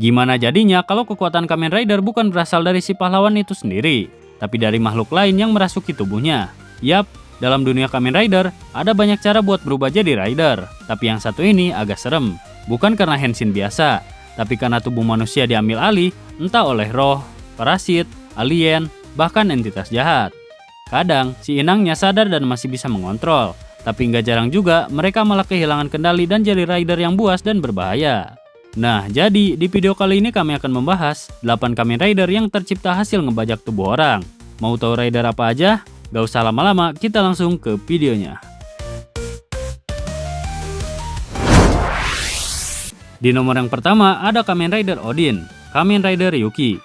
Gimana jadinya kalau kekuatan Kamen Rider bukan berasal dari si pahlawan itu sendiri, tapi dari makhluk lain yang merasuki tubuhnya? Yap, dalam dunia Kamen Rider, ada banyak cara buat berubah jadi Rider, tapi yang satu ini agak serem. Bukan karena Henshin biasa, tapi karena tubuh manusia diambil alih, entah oleh roh, parasit, alien, bahkan entitas jahat. Kadang, si inangnya sadar dan masih bisa mengontrol, tapi nggak jarang juga mereka malah kehilangan kendali dan jadi Rider yang buas dan berbahaya. Nah, jadi di video kali ini kami akan membahas 8 Kamen Rider yang tercipta hasil ngebajak tubuh orang. Mau tahu Rider apa aja? Gak usah lama-lama, kita langsung ke videonya. Di nomor yang pertama ada Kamen Rider Odin, Kamen Rider Ryuki.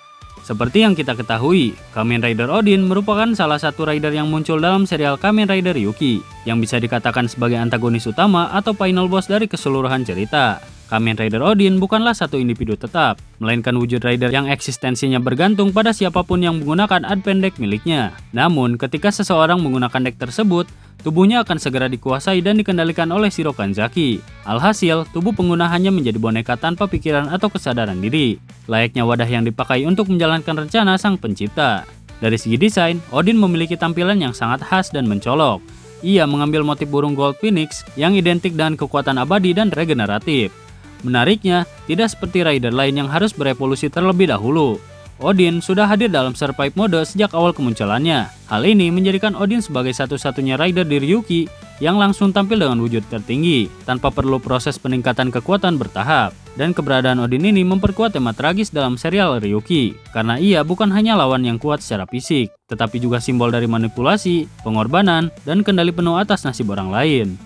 Seperti yang kita ketahui, Kamen Rider Odin merupakan salah satu rider yang muncul dalam serial Kamen Rider Ryuki, yang bisa dikatakan sebagai antagonis utama atau final boss dari keseluruhan cerita. Kamen Rider Odin bukanlah satu individu tetap, melainkan wujud rider yang eksistensinya bergantung pada siapapun yang menggunakan advent deck miliknya. Namun, ketika seseorang menggunakan deck tersebut, tubuhnya akan segera dikuasai dan dikendalikan oleh Shiro Kanzaki. Alhasil, tubuh pengguna hanya menjadi boneka tanpa pikiran atau kesadaran diri, layaknya wadah yang dipakai untuk menjalankan rencana sang pencipta. Dari segi desain, Odin memiliki tampilan yang sangat khas dan mencolok. Ia mengambil motif burung Gold Phoenix yang identik dengan kekuatan abadi dan regeneratif. Menariknya, tidak seperti rider lain yang harus berevolusi terlebih dahulu. Odin sudah hadir dalam survive mode sejak awal kemunculannya. Hal ini menjadikan Odin sebagai satu-satunya rider di Ryuki yang langsung tampil dengan wujud tertinggi, tanpa perlu proses peningkatan kekuatan bertahap. Dan keberadaan Odin ini memperkuat tema tragis dalam serial Ryuki, karena ia bukan hanya lawan yang kuat secara fisik, tetapi juga simbol dari manipulasi, pengorbanan, dan kendali penuh atas nasib orang lain.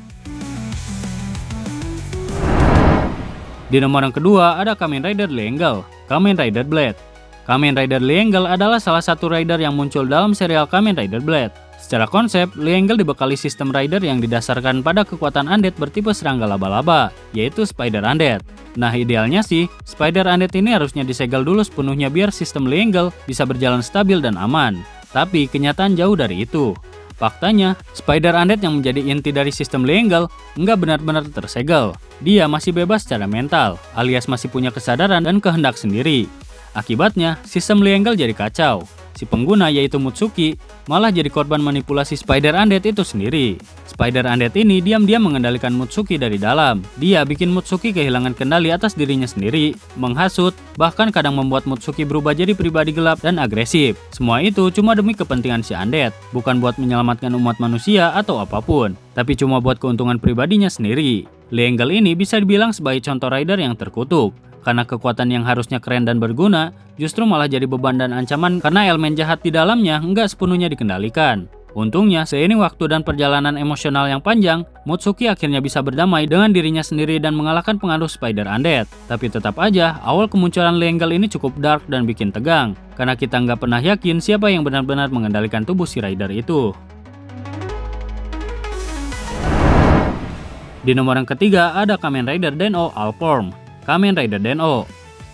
Di nomor yang kedua ada Kamen Rider Liengel, Kamen Rider Blade. Kamen Rider Liengel adalah salah satu rider yang muncul dalam serial Kamen Rider Blade. Secara konsep, Liengel dibekali sistem rider yang didasarkan pada kekuatan undead bertipe serangga laba-laba, yaitu Spider Undead. Nah, idealnya sih, Spider Undead ini harusnya disegel dulu sepenuhnya biar sistem Liengel bisa berjalan stabil dan aman. Tapi kenyataan jauh dari itu. Faktanya, Spider Undead yang menjadi inti dari sistem Liengel nggak benar-benar tersegel. Dia masih bebas secara mental, alias masih punya kesadaran dan kehendak sendiri. Akibatnya, sistem Liengel jadi kacau. Si pengguna yaitu Mutsuki malah jadi korban manipulasi Spider Undead itu sendiri. Spider Undead ini diam-diam mengendalikan Mutsuki dari dalam. Dia bikin Mutsuki kehilangan kendali atas dirinya sendiri, menghasut, bahkan kadang membuat Mutsuki berubah jadi pribadi gelap dan agresif. Semua itu cuma demi kepentingan si Undead, bukan buat menyelamatkan umat manusia atau apapun, tapi cuma buat keuntungan pribadinya sendiri. Liengel ini bisa dibilang sebagai contoh rider yang terkutuk, karena kekuatan yang harusnya keren dan berguna justru malah jadi beban dan ancaman karena elemen jahat di dalamnya nggak sepenuhnya dikendalikan. Untungnya, seiring waktu dan perjalanan emosional yang panjang, Mutsuki akhirnya bisa berdamai dengan dirinya sendiri dan mengalahkan pengaruh Spider Undead. Tapi tetap aja, awal kemunculan Liengel ini cukup dark dan bikin tegang, karena kita nggak pernah yakin siapa yang benar-benar mengendalikan tubuh si rider itu. Di nomor yang ketiga ada Kamen Rider Den-O All Form, Kamen Rider Den-O.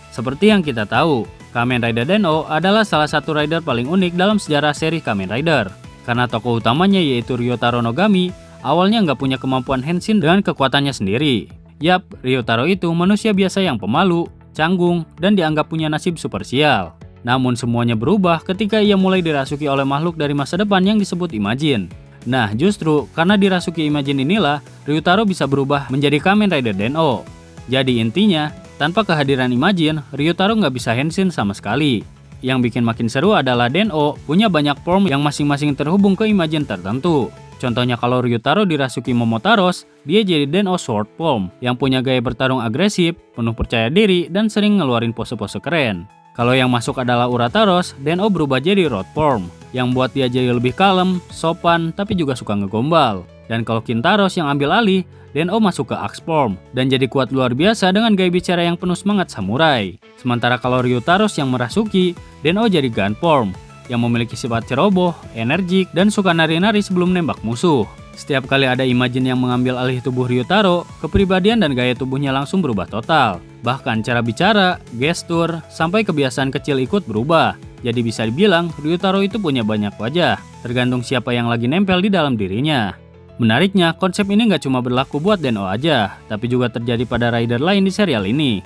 Seperti yang kita tahu, Kamen Rider Den-O adalah salah satu rider paling unik dalam sejarah seri Kamen Rider. Karena tokoh utamanya yaitu Ryotaro Nogami, awalnya nggak punya kemampuan Henshin dengan kekuatannya sendiri. Yap, Ryotaro itu manusia biasa yang pemalu, canggung, dan dianggap punya nasib super sial. Namun semuanya berubah ketika ia mulai dirasuki oleh makhluk dari masa depan yang disebut Imagine. Nah, justru karena dirasuki Imagine inilah, Ryotaro bisa berubah menjadi Kamen Rider Den-O. Jadi intinya, tanpa kehadiran Imagine, Ryotaro nggak bisa Henshin sama sekali. Yang bikin makin seru adalah Den-O punya banyak form yang masing-masing terhubung ke Imagine tertentu. Contohnya kalau Ryotaro dirasuki Momotaros, dia jadi Den-O Sword Form yang punya gaya bertarung agresif, penuh percaya diri, dan sering ngeluarin pose-pose keren. Kalau yang masuk adalah Urataros, Den-O berubah jadi Rod Form yang buat dia jadi lebih kalem, sopan, tapi juga suka ngegombal. Dan kalau Kintaros yang ambil alih, Den-O masuk ke Axe Form dan jadi kuat luar biasa dengan gaya bicara yang penuh semangat samurai. Sementara kalau Ryutaros yang merasuki, Den-O jadi Gun Form yang memiliki sifat ceroboh, energik, dan suka nari-nari sebelum nembak musuh. Setiap kali ada Imagine yang mengambil alih tubuh Ryutaro, kepribadian dan gaya tubuhnya langsung berubah total. Bahkan cara bicara, gestur, sampai kebiasaan kecil ikut berubah. Jadi bisa dibilang Ryutaro itu punya banyak wajah, tergantung siapa yang lagi nempel di dalam dirinya. Menariknya, konsep ini nggak cuma berlaku buat Den-O aja, tapi juga terjadi pada rider lain di serial ini.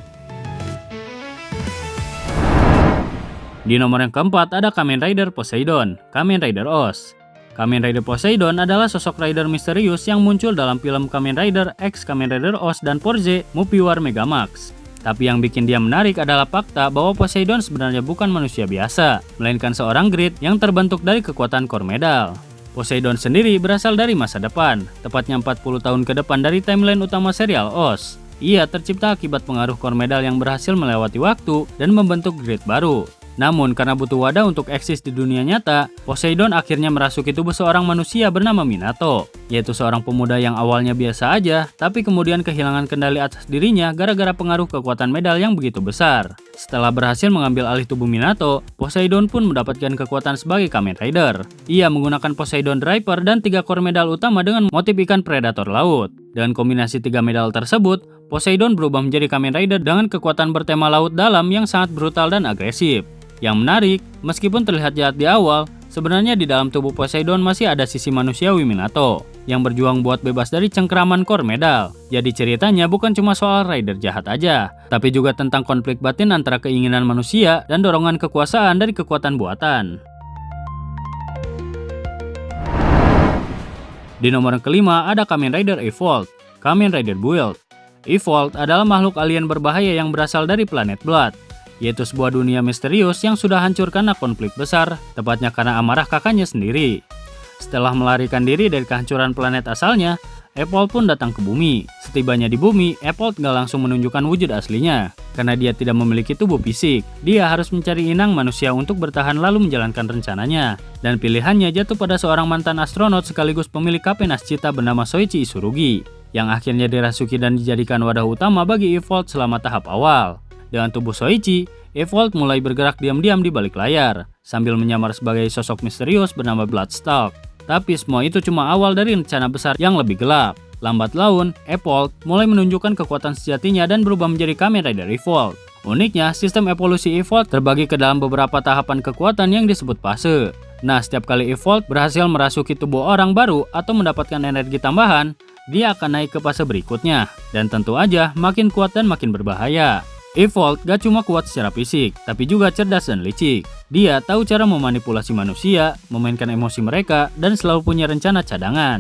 Di nomor yang keempat ada Kamen Rider Poseidon, Kamen Rider Oz. Kamen Rider Poseidon adalah sosok rider misterius yang muncul dalam film Kamen Rider X Kamen Rider Oz dan Forze Movie War Megamax. Tapi yang bikin dia menarik adalah fakta bahwa Poseidon sebenarnya bukan manusia biasa, melainkan seorang grid yang terbentuk dari kekuatan core medal. Poseidon sendiri berasal dari masa depan, tepatnya 40 tahun ke depan dari timeline utama serial Oz. Ia tercipta akibat pengaruh core medal yang berhasil melewati waktu dan membentuk grid baru. Namun karena butuh wadah untuk eksis di dunia nyata, Poseidon akhirnya merasuki tubuh seorang manusia bernama Minato, yaitu seorang pemuda yang awalnya biasa aja, tapi kemudian kehilangan kendali atas dirinya gara-gara pengaruh kekuatan medal yang begitu besar. Setelah berhasil mengambil alih tubuh Minato, Poseidon pun mendapatkan kekuatan sebagai Kamen Rider. Ia menggunakan Poseidon Driver dan 3 core medal utama dengan motif ikan predator laut. Dengan kombinasi 3 medal tersebut, Poseidon berubah menjadi Kamen Rider dengan kekuatan bertema laut dalam yang sangat brutal dan agresif. Yang menarik, meskipun terlihat jahat di awal, sebenarnya di dalam tubuh Poseidon masih ada sisi manusiawi Minato yang berjuang buat bebas dari cengkeraman core medal. Jadi ceritanya bukan cuma soal rider jahat aja, tapi juga tentang konflik batin antara keinginan manusia dan dorongan kekuasaan dari kekuatan buatan. Di nomor yang kelima ada Kamen Rider Evolved, Kamen Rider Build. Evolved adalah makhluk alien berbahaya yang berasal dari planet Blood, yaitu sebuah dunia misterius yang sudah hancur karena konflik besar, tepatnya karena amarah kakaknya sendiri. Setelah melarikan diri dari kehancuran planet asalnya, Evolved pun datang ke bumi. Setibanya di bumi, Evolved gak langsung menunjukkan wujud aslinya, karena dia tidak memiliki tubuh fisik. Dia harus mencari inang manusia untuk bertahan lalu menjalankan rencananya. Dan pilihannya jatuh pada seorang mantan astronot sekaligus pemilik Kapen Ascita bernama Soichi Isurugi, yang akhirnya dirasuki dan dijadikan wadah utama bagi Evolved selama tahap awal. Dengan tubuh Soichi, Evolved mulai bergerak diam-diam di balik layar, sambil menyamar sebagai sosok misterius bernama Bloodstalk. Tapi semua itu cuma awal dari rencana besar yang lebih gelap. Lambat laun, Evolved mulai menunjukkan kekuatan sejatinya dan berubah menjadi Kamen Rider Evolved. Uniknya, sistem evolusi Evolved terbagi ke dalam beberapa tahapan kekuatan yang disebut fase. Nah, setiap kali Evolved berhasil merasuki tubuh orang baru atau mendapatkan energi tambahan, dia akan naik ke fase berikutnya. Dan tentu aja makin kuat dan makin berbahaya. Evolved gak cuma kuat secara fisik, tapi juga cerdas dan licik. Dia tahu cara memanipulasi manusia, memainkan emosi mereka, dan selalu punya rencana cadangan.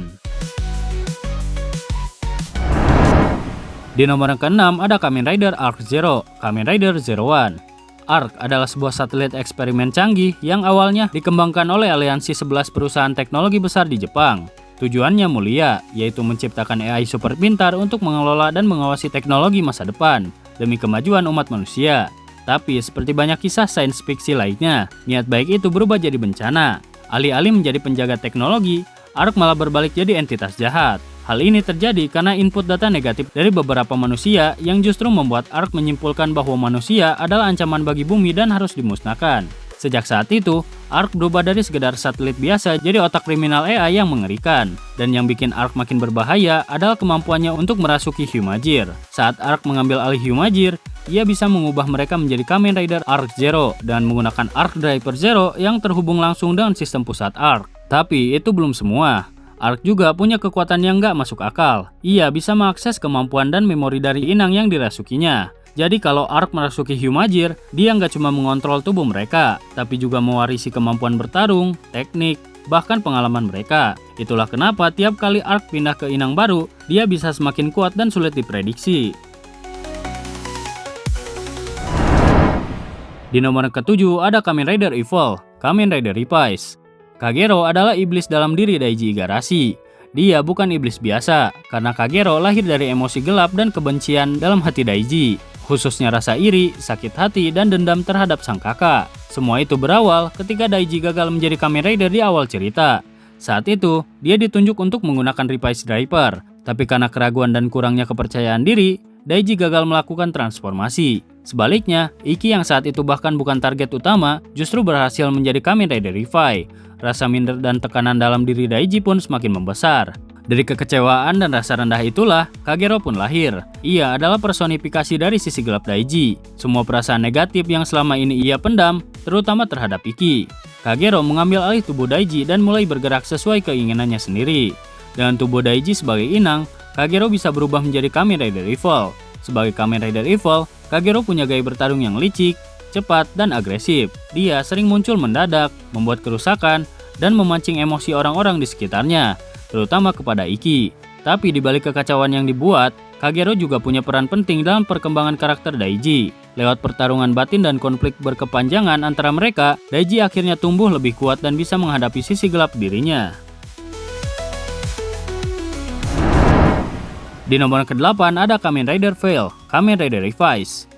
Di nomor yang ke-6 ada Kamen Rider Arc Zero, Kamen Rider Zero One. Arc adalah sebuah satelit eksperimen canggih yang awalnya dikembangkan oleh aliansi 11 perusahaan teknologi besar di Jepang. Tujuannya mulia, yaitu menciptakan AI super pintar untuk mengelola dan mengawasi teknologi masa depan demi kemajuan umat manusia. Tapi seperti banyak kisah sains fiksi lainnya, niat baik itu berubah jadi bencana. Alih-alih menjadi penjaga teknologi, Arc malah berbalik jadi entitas jahat. Hal ini terjadi karena input data negatif dari beberapa manusia yang justru membuat Arc menyimpulkan bahwa manusia adalah ancaman bagi bumi dan harus dimusnahkan. Sejak saat itu, Arc berubah dari sekedar satelit biasa jadi otak kriminal AI yang mengerikan. Dan yang bikin Arc makin berbahaya adalah kemampuannya untuk merasuki Humajir. Saat Arc mengambil alih Humajir, ia bisa mengubah mereka menjadi Kamen Rider Arc Zero dan menggunakan Arc Driver Zero yang terhubung langsung dengan sistem pusat Arc. Tapi itu belum semua. Arc juga punya kekuatan yang gak masuk akal. Ia bisa mengakses kemampuan dan memori dari inang yang dirasukinya. Jadi kalau Arc merasuki Humajir, dia nggak cuma mengontrol tubuh mereka, tapi juga mewarisi kemampuan bertarung, teknik, bahkan pengalaman mereka. Itulah kenapa tiap kali Arc pindah ke inang baru, dia bisa semakin kuat dan sulit diprediksi. Di nomor ke-7 ada Kamen Rider Evil, Kamen Rider Reprise. Kagero adalah iblis dalam diri Daiji Igarashi. Dia bukan iblis biasa, karena Kagero lahir dari emosi gelap dan kebencian dalam hati Daiji. Khususnya rasa iri, sakit hati, dan dendam terhadap sang kakak. Semua itu berawal ketika Daiji gagal menjadi Kamen Rider di awal cerita. Saat itu, dia ditunjuk untuk menggunakan Reprise Driver. Tapi karena keraguan dan kurangnya kepercayaan diri, Daiji gagal melakukan transformasi. Sebaliknya, Iki yang saat itu bahkan bukan target utama, justru berhasil menjadi Kamen Rider Revive. Rasa minder dan tekanan dalam diri Daiji pun semakin membesar. Dari kekecewaan dan rasa rendah itulah, Kagero pun lahir. Ia adalah personifikasi dari sisi gelap Daiji. Semua perasaan negatif yang selama ini ia pendam, terutama terhadap Iki. Kagero mengambil alih tubuh Daiji dan mulai bergerak sesuai keinginannya sendiri. Dengan tubuh Daiji sebagai inang, Kagero bisa berubah menjadi Kamen Rider Evil. Sebagai Kamen Rider Evil, Kagero punya gaya bertarung yang licik, cepat dan agresif. Dia sering muncul mendadak, membuat kerusakan, dan memancing emosi orang-orang di sekitarnya, terutama kepada Ikki. Tapi di balik kekacauan yang dibuat, Kagero juga punya peran penting dalam perkembangan karakter Daiji. Lewat pertarungan batin dan konflik berkepanjangan antara mereka, Daiji akhirnya tumbuh lebih kuat dan bisa menghadapi sisi gelap dirinya. Di nomor ke-8 ada Kamen Rider Veil, Kamen Rider Revice.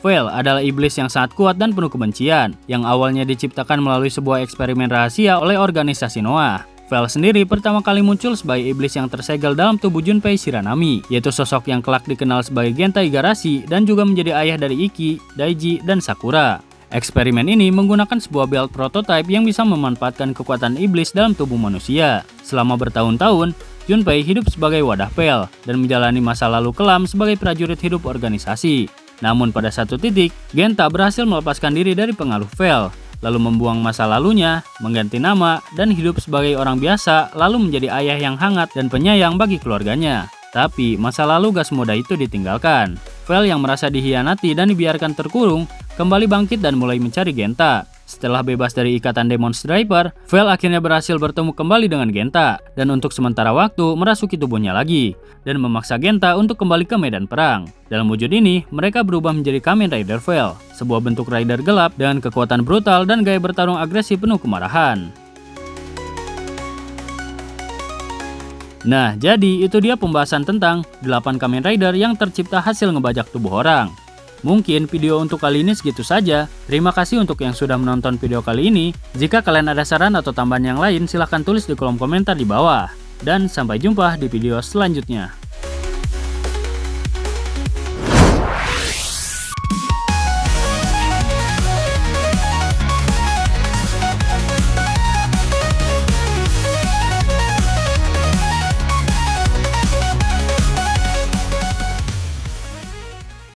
Veil adalah iblis yang sangat kuat dan penuh kebencian, yang awalnya diciptakan melalui sebuah eksperimen rahasia oleh organisasi Noah. Veil sendiri pertama kali muncul sebagai iblis yang tersegel dalam tubuh Junpei Shiranami, yaitu sosok yang kelak dikenal sebagai Genta Igarashi dan juga menjadi ayah dari Ikki, Daiji, dan Sakura. Eksperimen ini menggunakan sebuah belt prototype yang bisa memanfaatkan kekuatan iblis dalam tubuh manusia. Selama bertahun-tahun, Junpei hidup sebagai wadah Veil dan menjalani masa lalu kelam sebagai prajurit hidup organisasi. Namun pada satu titik, Genta berhasil melepaskan diri dari pengaruh Veil, lalu membuang masa lalunya, mengganti nama, dan hidup sebagai orang biasa, lalu menjadi ayah yang hangat dan penyayang bagi keluarganya. Tapi masa lalu gak semudah itu ditinggalkan. Veil yang merasa dihianati dan dibiarkan terkurung, kembali bangkit dan mulai mencari Genta. Setelah bebas dari ikatan Demon Striper, Veil akhirnya berhasil bertemu kembali dengan Genta, dan untuk sementara waktu merasuki tubuhnya lagi, dan memaksa Genta untuk kembali ke medan perang. Dalam wujud ini, mereka berubah menjadi Kamen Rider Veil, sebuah bentuk rider gelap dengan kekuatan brutal dan gaya bertarung agresif penuh kemarahan. Nah, jadi itu dia pembahasan tentang 8 Kamen Rider yang tercipta hasil ngebajak tubuh orang. Mungkin video untuk kali ini segitu saja. Terima kasih untuk yang sudah menonton video kali ini. Jika kalian ada saran atau tambahan yang lain, silahkan tulis di kolom komentar di bawah. Dan sampai jumpa di video selanjutnya.